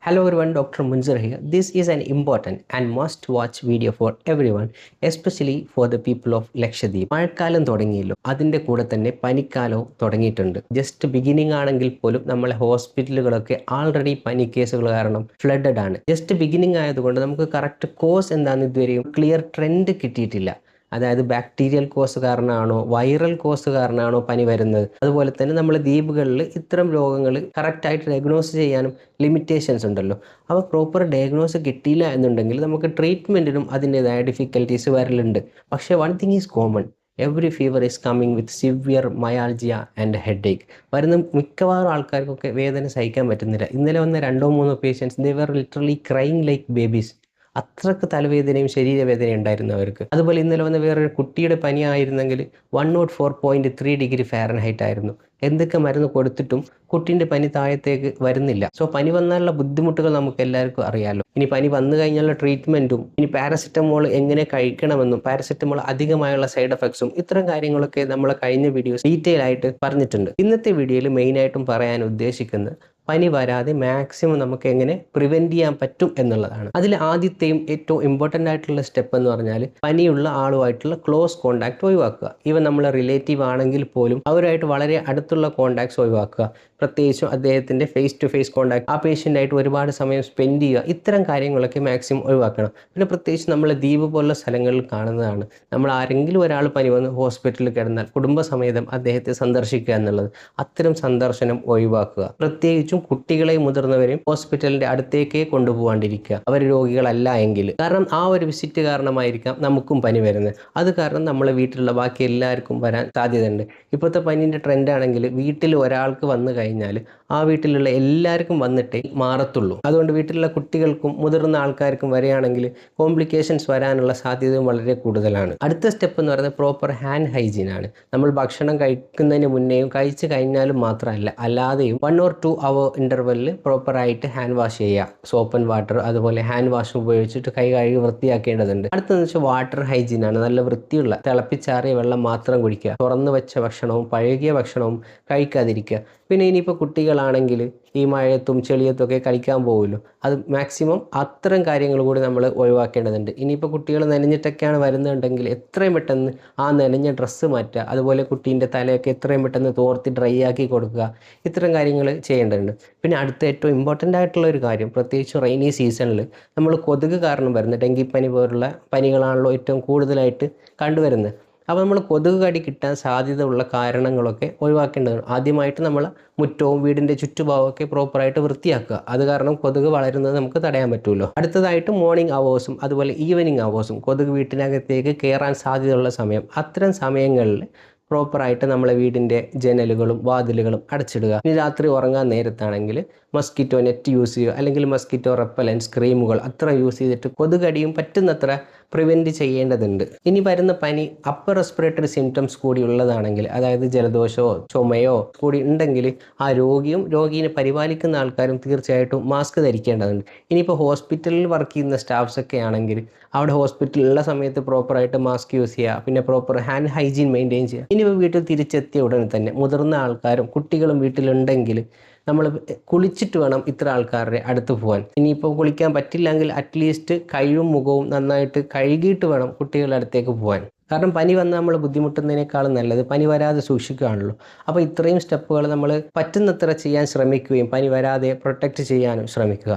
Hello everyone, Dr. Munzir here. This is an important and must-watch video for everyone, especially for the people of Lakshadweep. മഴക്കാലം തുടങ്ങിയല്ലോ, അതിൻ്റെ കൂടെ തന്നെ പനിക്കാലവും തുടങ്ങിയിട്ടുണ്ട്. Just beginning ആണെങ്കിൽ പോലും നമ്മളെ ഹോസ്പിറ്റലുകളൊക്കെ ആൾറെഡി പനി കേസുകൾ കാരണം ഫ്ലഡഡ് ആണ്. ജസ്റ്റ് ബിഗിനിങ് ആയതുകൊണ്ട് നമുക്ക് കറക്റ്റ് കോസ് എന്താണെന്ന് ഇതുവരെയും ക്ലിയർ ട്രെൻഡ് കിട്ടിയിട്ടില്ല. അതായത് ബാക്ടീരിയൽ കോസ് കാരണമാണോ വൈറൽ കോസ് കാരണമാണോ പനി വരുന്നത്, അതുപോലെ തന്നെ നമ്മൾ ദ്വീപുകളിൽ ഇത്തരം രോഗങ്ങൾ കറക്റ്റായിട്ട് ഡയഗ്നോസ് ചെയ്യാനും ലിമിറ്റേഷൻസ് ഉണ്ടല്ലോ. അപ്പോൾ പ്രോപ്പർ ഡയഗ്നോസ് കിട്ടിയില്ല എന്നുണ്ടെങ്കിൽ നമുക്ക് ട്രീറ്റ്മെൻറ്റിനും അതിൻ്റെതായ ഡിഫിക്കൽട്ടീസ് വരലുണ്ട്. പക്ഷേ one thing is common, every fever is coming with severe myalgia and headache. വരുന്ന മിക്കവാറും ആൾക്കാർക്കൊക്കെ വേദന സഹിക്കാൻ പറ്റുന്നില്ല. ഇന്നലെ വന്ന 2-3 patients they were literally crying like babies. അത്രക്ക് തലവേദനയും ശരീരവേദനയും ഉണ്ടായിരുന്നു അവർക്ക്. അതുപോലെ ഇന്നലെ വന്ന വേറൊരു കുട്ടിയുടെ പനി ആയിരുന്നെങ്കിൽ 104.3 ഡിഗ്രി ഫാരൻഹൈറ്റ് ആയിരുന്നു. എന്തൊക്കെ മരുന്ന് കൊടുത്തിട്ടും കുട്ടീൻ്റെ പനി താഴത്തേക്ക് വരുന്നില്ല. സോ പനി വന്നാലുള്ള ബുദ്ധിമുട്ടുകൾ നമുക്ക് എല്ലാവർക്കും അറിയാമല്ലോ. ഇനി പനി വന്നു കഴിഞ്ഞാലുള്ള ട്രീറ്റ്മെൻറ്റും, ഇനി പാരസെറ്റമോൾ എങ്ങനെ കഴിക്കണമെന്നും പാരസെറ്റമോൾ അധികമായുള്ള സൈഡ് എഫക്ട്സും, ഇത്തരം കാര്യങ്ങളൊക്കെ നമ്മൾ കഴിഞ്ഞ വീഡിയോസ് ഡീറ്റെയിൽ ആയിട്ട് പറഞ്ഞിട്ടുണ്ട്. ഇന്നത്തെ വീഡിയോയിൽ മെയിനായിട്ടും പറയാൻ ഉദ്ദേശിക്കുന്നത് പനി വരാതെ മാക്സിമം നമുക്ക് എങ്ങനെ പ്രിവെൻറ്റ് ചെയ്യാൻ പറ്റും എന്നുള്ളതാണ്. അതിൽ ആദ്യത്തെയും ഏറ്റവും ഇമ്പോർട്ടൻ്റ് ആയിട്ടുള്ള സ്റ്റെപ്പ് എന്ന് പറഞ്ഞാൽ പനിയുള്ള ആളുമായിട്ടുള്ള ക്ലോസ് കോണ്ടാക്ട് ഒഴിവാക്കുക. ഇവൻ നമ്മളെ റിലേറ്റീവ് ആണെങ്കിൽ പോലും അവരുമായിട്ട് വളരെ അടുത്തുള്ള കോണ്ടാക്ട്സ് ഒഴിവാക്കുക. പ്രത്യേകിച്ചും അദ്ദേഹത്തിൻ്റെ ഫേസ് ടു ഫേസ് കോണ്ടാക്ട്, ആ പേഷ്യൻ്റായിട്ട് ഒരുപാട് സമയം സ്പെൻഡ് ചെയ്യുക, ഇത്തരം കാര്യങ്ങളൊക്കെ മാക്സിമം ഒഴിവാക്കണം. പിന്നെ പ്രത്യേകിച്ച് നമ്മൾ ദ്വീപ് പോലുള്ള സ്ഥലങ്ങളിൽ കാണുന്നതാണ്, നമ്മൾ ആരെങ്കിലും ഒരാൾ പനി വന്ന് ഹോസ്പിറ്റലിൽ കിടന്നാൽ കുടുംബസമേതം അദ്ദേഹത്തെ സന്ദർശിക്കുക എന്നുള്ളത്. അത്തരം സന്ദർശനം ഒഴിവാക്കുക. പ്രത്യേകിച്ചും കുട്ടികളെയും മുതിർന്നവരെയും ഹോസ്പിറ്റലിൻ്റെ അടുത്തേക്കേ കൊണ്ടുപോകാണ്ടിരിക്കുക, അവർ രോഗികളല്ല എങ്കിൽ. കാരണം ആ ഒരു വിസിറ്റ് കാരണമായിരിക്കാം നമുക്കും പനി വരുന്നത്. അത് കാരണം നമ്മളെ വീട്ടിലുള്ള ബാക്കി എല്ലാവർക്കും വരാൻ സാധ്യതയുണ്ട്. ഇപ്പോഴത്തെ പനീൻ്റെ ട്രെൻഡാണെങ്കിൽ വീട്ടിൽ ഒരാൾക്ക് വന്നു കഴിഞ്ഞാൽ ആ വീട്ടിലുള്ള എല്ലാവർക്കും വന്നിട്ടേ മാറത്തുള്ളൂ. അതുകൊണ്ട് വീട്ടിലുള്ള കുട്ടികൾക്കും മുതിർന്ന ആൾക്കാർക്കും വരികയാണെങ്കിൽ കോംപ്ലിക്കേഷൻസ് വരാനുള്ള സാധ്യതയും വളരെ കൂടുതലാണ്. അടുത്ത സ്റ്റെപ്പ് എന്ന് പറയുന്നത് പ്രോപ്പർ ഹാൻഡ് ഹൈജീൻ ആണ്. നമ്മൾ ഭക്ഷണം കഴിക്കുന്നതിന് മുന്നേയും കഴിച്ച് കഴിഞ്ഞാലും മാത്രമല്ല, അല്ലാതെയും 1 or 2 hour ഇൻ്റർവെല്ലിൽ പ്രോപ്പറായിട്ട് ഹാൻഡ് വാഷ് ചെയ്യുക. സോപ്പ് ആൻഡ് വാട്ടർ, അതുപോലെ ഹാൻഡ് വാഷ് ഉപയോഗിച്ചിട്ട് കൈ കഴുകി വൃത്തിയാക്കേണ്ടതുണ്ട്. അടുത്തതെന്ന് വെച്ചാൽ വാട്ടർ ഹൈജീൻ ആണ്. നല്ല വൃത്തിയുള്ള തിളപ്പിച്ചാറിയ വെള്ളം മാത്രം കുടിക്കുക. തുറന്നു വെച്ച ഭക്ഷണവും പഴകിയ ഭക്ഷണവും കഴിക്കാതിരിക്കുക. പിന്നെ ഇനിയിപ്പോൾ കുട്ടികളാണെങ്കിൽ ഈ മഴയത്തും ചെളിയത്തൊക്കെ കളിക്കാൻ പോകുമല്ലോ, അത് മാക്സിമം അത്തരം കാര്യങ്ങൾ കൂടി നമ്മൾ ഒഴിവാക്കേണ്ടതുണ്ട്. ഇനിയിപ്പോൾ കുട്ടികൾ നനഞ്ഞിട്ടൊക്കെയാണ് വരുന്നുണ്ടെങ്കിൽ എത്രയും പെട്ടെന്ന് ആ നനഞ്ഞ ഡ്രസ്സ് മാറ്റുക. അതുപോലെ കുട്ടീൻ്റെ തലയൊക്കെ എത്രയും പെട്ടെന്ന് തോർത്തി ഡ്രൈ ആക്കി കൊടുക്കുക. ഇത്തരം കാര്യങ്ങൾ ചെയ്യേണ്ടതുണ്ട്. പിന്നെ അടുത്ത ഏറ്റവും ഇമ്പോർട്ടൻ്റ് ആയിട്ടുള്ള ഒരു കാര്യം, പ്രത്യേകിച്ച് റെയിനി സീസണിൽ നമ്മൾ കൊതുക് കാരണം വരുന്ന ഡെങ്കിപ്പനി പോലുള്ള പനികളാണല്ലോ ഏറ്റവും കൂടുതലായിട്ട് കണ്ടുവരുന്നത്. അപ്പോൾ നമ്മൾ കൊതുക് കടി കിട്ടാൻ സാധ്യത ഉള്ള കാരണങ്ങളൊക്കെ ഒഴിവാക്കേണ്ടതാണ്. ആദ്യമായിട്ട് നമ്മൾ മുറ്റവും വീടിൻ്റെ ചുറ്റുഭാഗമൊക്കെ പ്രോപ്പറായിട്ട് വൃത്തിയാക്കുക. അത് കാരണം കൊതുക് വളരുന്നത് നമുക്ക് തടയാൻ പറ്റുമല്ലോ. അടുത്തതായിട്ട് മോർണിംഗ് അവേഴ്സും അതുപോലെ ഈവനിങ് അവേഴ്സും കൊതുക് വീട്ടിനകത്തേക്ക് കയറാൻ സാധ്യതയുള്ള സമയം, അത്തരം സമയങ്ങളിൽ പ്രോപ്പറായിട്ട് നമ്മളെ വീടിൻ്റെ ജനലുകളും വാതിലുകളും അടച്ചിടുക. ഇനി രാത്രി ഉറങ്ങാൻ നേരത്താണെങ്കിൽ മസ്കിറ്റോ നെറ്റ് യൂസ് ചെയ്യുക, അല്ലെങ്കിൽ മസ്കിറ്റോ റെപ്പലൻസ് ക്രീമുകൾ അത്ര യൂസ് ചെയ്തിട്ട് കൊതുകടിയും പറ്റുന്നത്ര പ്രിവെൻറ്റ് ചെയ്യേണ്ടതുണ്ട്. ഇനി വരുന്ന പനി അപ്പർ റെസ്പിറേറ്ററി സിംറ്റംസ് കൂടി ഉള്ളതാണെങ്കിൽ, അതായത് ജലദോഷമോ ചുമയോ കൂടി ഉണ്ടെങ്കിൽ ആ രോഗിയും രോഗീനെ പരിപാലിക്കുന്ന ആൾക്കാരും തീർച്ചയായിട്ടും മാസ്ക് ധരിക്കേണ്ടതുണ്ട്. ഇനിയിപ്പോൾ ഹോസ്പിറ്റലിൽ വർക്ക് ചെയ്യുന്ന സ്റ്റാഫ്സൊക്കെ ആണെങ്കിൽ അവിടെ ഹോസ്പിറ്റലിലുള്ള സമയത്ത് പ്രോപ്പറായിട്ട് മാസ്ക് യൂസ് ചെയ്യുക. പിന്നെ പ്രോപ്പർ ഹാൻഡ് ഹൈജീൻ മെയിൻറ്റെയിൻ ചെയ്യുക. ഇനിയിപ്പോൾ വീട്ടിൽ തിരിച്ചെത്തിയ ഉടനെ തന്നെ മുതിർന്ന ആൾക്കാരും കുട്ടികളും വീട്ടിലുണ്ടെങ്കിൽ നമ്മൾ കുളിച്ചിട്ട് വേണം ഇത്ര ആൾക്കാരുടെ അടുത്ത് പോകാൻ. ഇനിയിപ്പോൾ കുളിക്കാൻ പറ്റില്ലെങ്കിൽ അറ്റ്ലീസ്റ്റ് കൈയും മുഖവും നന്നായിട്ട് കഴുകിയിട്ട് വേണം കുട്ടികളുടെ അടുത്തേക്ക് പോകാൻ. കാരണം പനി വന്നാൽ നമ്മൾ ബുദ്ധിമുട്ടുന്നതിനേക്കാളും നല്ലത് പനി വരാതെ സൂക്ഷിക്കുകയാണല്ലോ. അപ്പോൾ ഇത്രയും സ്റ്റെപ്പുകൾ നമ്മൾ പറ്റുന്നത്ര ചെയ്യാൻ ശ്രമിക്കുകയും പനി വരാതെ പ്രൊട്ടക്റ്റ് ചെയ്യാനും ശ്രമിക്കുക.